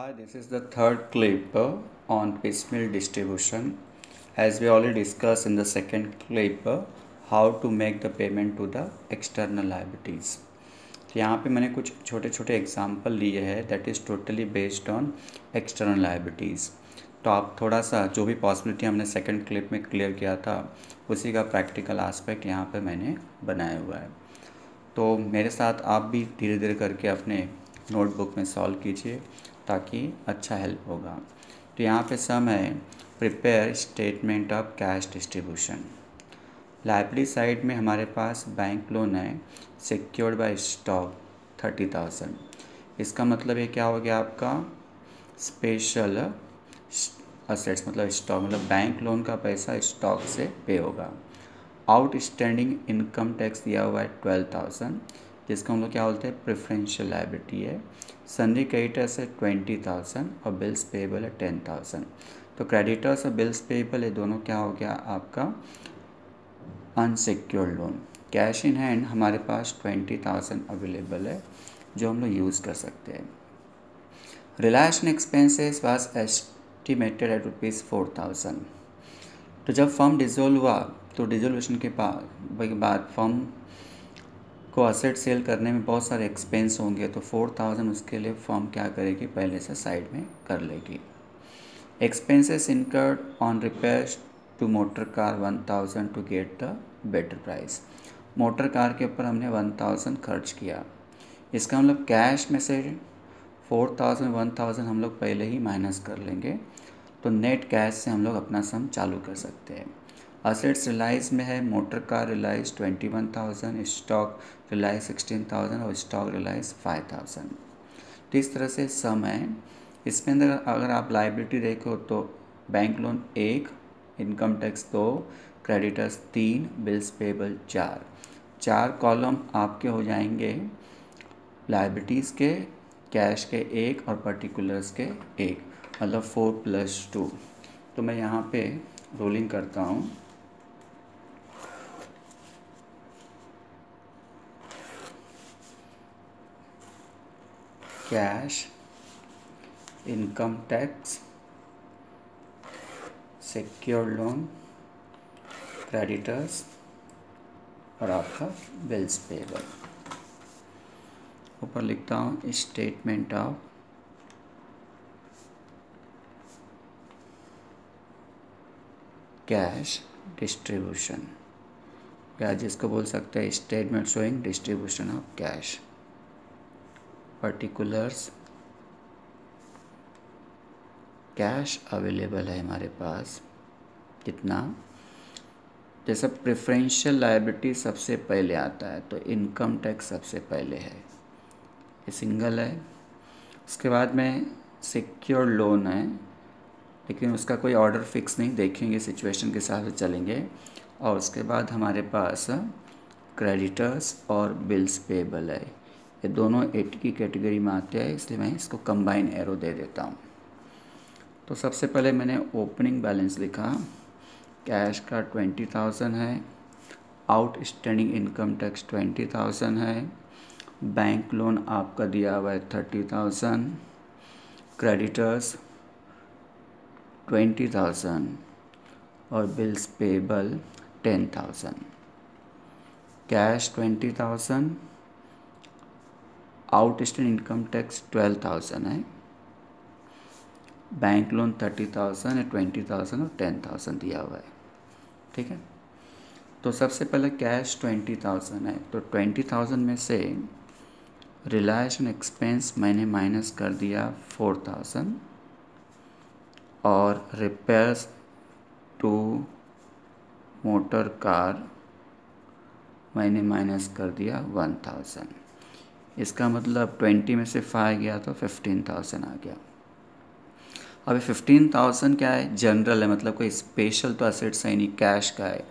Hi, this is the third clip on piecemeal distribution. As we already discussed in the second clip, how to make the payment to the external liabilities. तो यहाँ पे मैंने कुछ छोटे छोटे example लिए हैं that is totally based on external liabilities. तो आप थोड़ा सा जो भी पॉसिबिलिटी हमने सेकंड क्लिप में क्लियर किया था उसी का प्रैक्टिकल एस्पेक्ट यहाँ पे मैंने बनाया हुआ है। तो मेरे साथ आप भी धीरे धीरे करके अपने नोटबुक में सॉल्व कीजिए ताकि अच्छा हेल्प होगा। तो यहाँ पे सम है prepare statement of cash distribution. Liability side में हमारे पास बैंक लोन है सिक्योर्ड बाय स्टॉक 30,000। इसका मतलब ये क्या हो गया आपका स्पेशल असेट्स मतलब स्टॉक मतलब बैंक लोन का पैसा स्टॉक से पे होगा। आउटस्टैंडिंग इनकम टैक्स दिया हुआ है 12,000 जिसका हम लोग क्या बोलते हैं प्रेफरेंशियल लाइबिलिटी है। सन्नी क्रेडिटर्स है 20,000 और बिल्स पेबल है 10,000। तो क्रेडिटर्स और बिल्स पेबल ये दोनों क्या हो गया आपका unsecured loan. Cash in hand हमारे पास 20,000 अवेलेबल है जो हम लोग यूज़ कर सकते हैं। Realisation expenses was estimated at ₹4,000। तो जब फर्म डिसॉल्व हुआ तो डिसोल्यूशन के बाद फर्म को असेट सेल करने में बहुत सारे एक्सपेंस होंगे तो 4,000 उसके लिए फर्म क्या करेगी पहले से साइड में कर लेगी। Expenses incurred on repairs to motor car 1,000 to get the better price. Motor car के ऊपर हमने 1,000 खर्च किया। इसका मतलब कैश में से 4,000 1,000 हम लोग पहले ही माइनस कर लेंगे तो नेट कैश से हम लोग अपना सम चालू कर सकते हैं। असेट्स रिलाइज में है motor car realise 21,000, stock realise 16,000 और स्टॉक रिलाइज 5,000। तो इस तरह से सम है। इसमें अंदर अगर आप लाइबिलिटी देखो तो bank loan 1, income tax 2, creditors 3, bills payable 4 column आपके हो जाएंगे लाइबिलिटीज़ के, कैश के 1 और पर्टिकुलर्स के 1 मतलब 4 + 2। तो मैं यहाँ पे रोलिंग करता हूँ। Cash, income tax, secure loan, creditors और आपका बिल्स पेबल। ऊपर लिखता हूँ स्टेटमेंट ऑफ कैश डिस्ट्रीब्यूशन या जिसको बोल सकते हैं statement showing distribution of cash. Particulars cash available है हमारे पास कितना, जैसा प्रेफरेंशियल लायबिलिटी सबसे पहले आता है तो इनकम टैक्स सबसे पहले है, ये सिंगल है। उसके बाद में सिक्योर लोन है लेकिन उसका कोई ऑर्डर फिक्स नहीं, देखेंगे सिचुएशन के हिसाब से चलेंगे। और उसके बाद हमारे पास क्रेडिटर्स और बिल्स पेबल है, ये दोनों 8 की कैटेगरी में आते हैं इसलिए मैं इसको कंबाइन एरो दे देता हूँ। तो सबसे पहले मैंने ओपनिंग बैलेंस लिखा, कैश का 20,000 है, आउटस्टैंडिंग इनकम टैक्स 20,000 है, बैंक लोन आपका दिया हुआ है 30,000, क्रेडिटर्स 20,000 और bills payable 10,000। Cash 20,000, outstanding income tax 12,000 है, बैंक लोन 30,000 है, 20,000 और 10,000 दिया हुआ है। ठीक है, तो सबसे पहले कैश 20,000 है तो 20,000 में से रिलायशन एक्सपेंस मैंने माइनस कर दिया 4,000 और रिपेयर्स टू मोटर कार मैंने माइनस कर दिया 1,000। इसका मतलब 20 में से 5 गया तो 15,000 आ गया। अभी 15,000 क्या है जनरल है, मतलब कोई स्पेशल तो असेट्स है नहीं, कैश का है।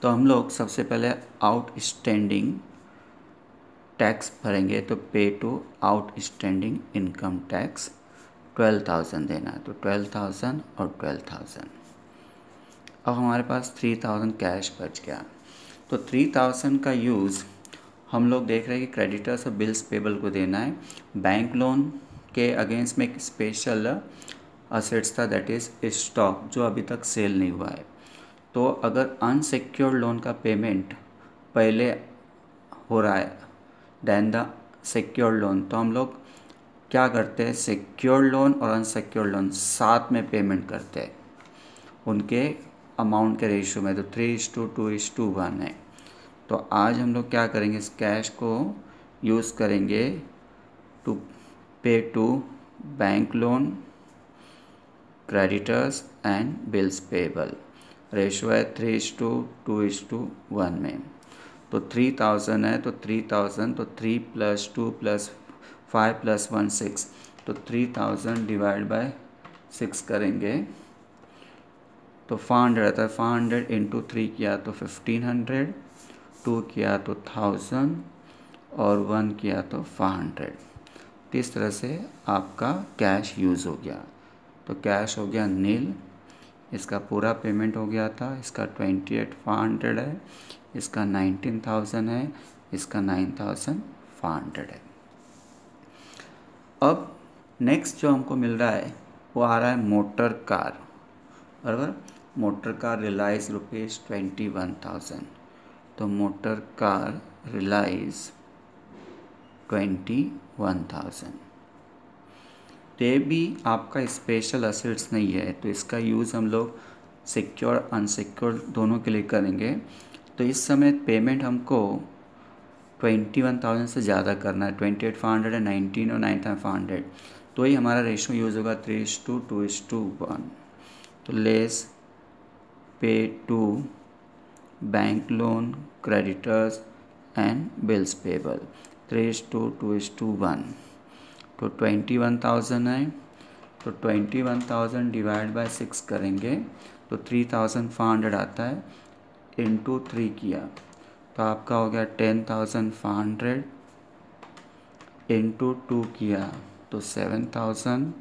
तो हम लोग सबसे पहले आउटस्टैंडिंग टैक्स भरेंगे तो पे टू आउटस्टैंडिंग इनकम टैक्स 12,000 देना है तो 12,000 और 12,000। अब हमारे पास 3,000 कैश बच गया तो 3,000 का यूज़ हम लोग देख रहे हैं कि क्रेडिटर्स और बिल्स पेबल को देना है। बैंक लोन के अगेंस्ट में एक स्पेशल असेट्स था, दैट इज़ स्टॉक, जो अभी तक सेल नहीं हुआ है। तो अगर अनसिक्योर्ड लोन का पेमेंट पहले हो रहा है देन द सिक्योर्ड लोन, तो हम लोग क्या करते हैं, सिक्योर्ड लोन और अनसिक्योर्ड लोन साथ में पेमेंट करते हैं उनके अमाउंट के रेशियो में। तो 3:2:1 है। तो आज हम लोग क्या करेंगे, इस कैश को यूज़ करेंगे to pay to bank loan, creditors and bills payable. Ratio है 3:2:1 में। तो 3000 है, तो 3000, तो 3 + 2 + 5 + 1 6, तो 3000 डिवाइड बाय 6 करेंगे तो 500 आता है। 500 इंटू 3 किया तो 1500, 2 किया तो 1000 और 1 किया तो 500। तो इस तरह से आपका कैश यूज़ हो गया। तो कैश हो गया नील, इसका पूरा पेमेंट हो गया था। इसका 28,500 है, इसका 19,000 है, इसका 9,500 है। अब नेक्स्ट जो हमको मिल रहा है वो आ रहा है मोटर कार, बराबर। Motor car realise ₹21,000। तो मोटर कार रिलाइज 21,000। तो ये भी आपका स्पेशल असेट्स नहीं है, तो इसका यूज़ हम लोग सिक्योर अनसिक्योर दोनों के लिए करेंगे। तो इस समय पेमेंट हमको 21,000 से ज़्यादा करना है। 28,500 है, 19 और 9,500, तो ही हमारा रेशो यूज़ होगा 3:2:1। तो less pay to bank loan, creditors and bills payable, 3:2:1। तो 21,000 है, तो 21,000 डिवाइड बाय 6 करेंगे तो 3,500 आता है। इंटू 3 किया तो आपका हो गया 10,500। इंटू 2 किया तो 7,000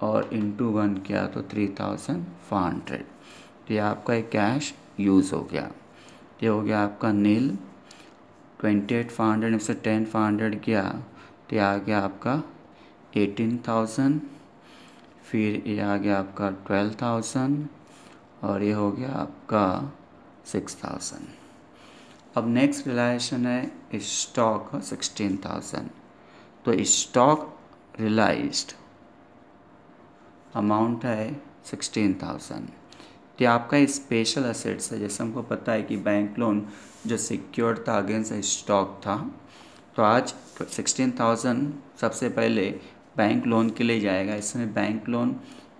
और इंटू 1 किया तो 3,500। तो ये आपका एक कैश यूज़ हो गया। ये हो गया आपका नील। 28,500 में से 10,500 किया तो ये आ गया आपका 18,000। फिर ये आ गया आपका 12,000 और ये हो गया आपका 6,000। अब नेक्स्ट रिलाइजेशन है स्टॉक 16,000। तो स्टॉक रिलाइज्ड अमाउंट है 16,000। तो आपका स्पेशल असेट्स है। जैसे हमको पता है कि बैंक लोन जो सिक्योर्ड था अगेंस्ट स्टॉक था, तो आज 16,000 सबसे पहले बैंक लोन के लिए जाएगा। इसमें बैंक लोन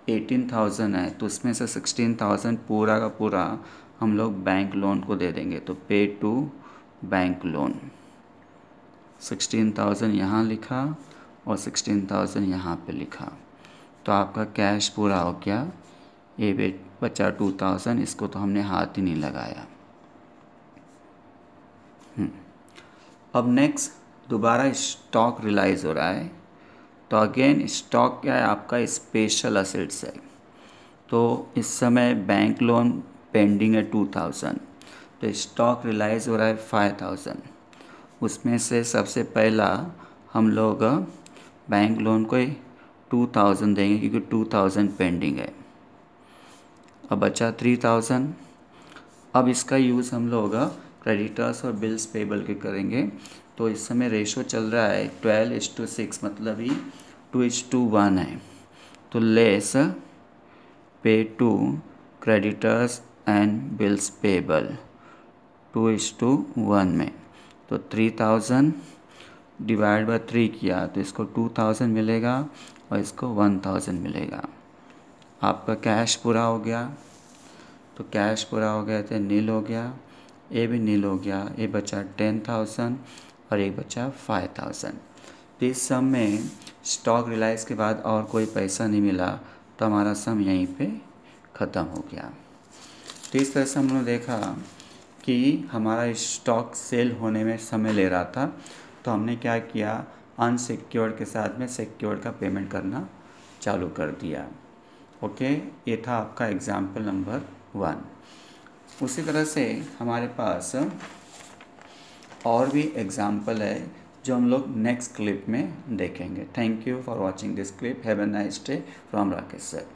18,000 है, तो उसमें से 16,000 पूरा का पूरा हम लोग बैंक लोन को दे देंगे। तो पे टू बैंक लोन, 16,000 यहाँ लिखा और 16,000 यहाँ पे लिखा। तो आपका कैश पूरा हो गया। ये बचा 2,000, इसको तो हमने हाथ ही नहीं लगाया। अब नेक्स्ट दोबारा स्टॉक रिलाइज हो रहा है। तो अगेन स्टॉक क्या है, आपका स्पेशल असेट्स है। तो इस समय बैंक लोन पेंडिंग है 2,000, तो स्टॉक रिलाइज हो रहा है 5,000। उसमें से सबसे पहला हम लोग बैंक लोन को 2,000 देंगे क्योंकि 2,000 पेंडिंग है। अब बचा 3,000। अब इसका यूज़ हम लोग क्रेडिटर्स और बिल्स पेबल के करेंगे। तो इस समय रेशो चल रहा है 12:6, मतलब ही 2:1 है। तो less pay to creditors and bills payable 2:1 में। तो 3,000 डिवाइड बाय 3 किया तो इसको 2,000 मिलेगा और इसको 1,000 मिलेगा। आपका कैश पूरा हो गया। तो कैश पूरा हो गया तो नील हो गया, ये भी नील हो गया। ये बचा 10,000 और एक बचा 5,000। तो इस सम में स्टॉक रिलाइज के बाद और कोई पैसा नहीं मिला, तो हमारा सम यहीं पे ख़त्म हो गया। तो इस तरह से हमने देखा कि हमारा स्टॉक सेल होने में समय ले रहा था, तो हमने क्या किया, अनसिक्योर्ड के साथ में सिक्योर्ड का पेमेंट करना चालू कर दिया। ओके, ये था आपका एग्जाम्पल नंबर 1। उसी तरह से हमारे पास और भी एग्जाम्पल है जो हम लोग नेक्स्ट क्लिप में देखेंगे। Thank you for watching this clip. Have a nice day from Rakesh sir.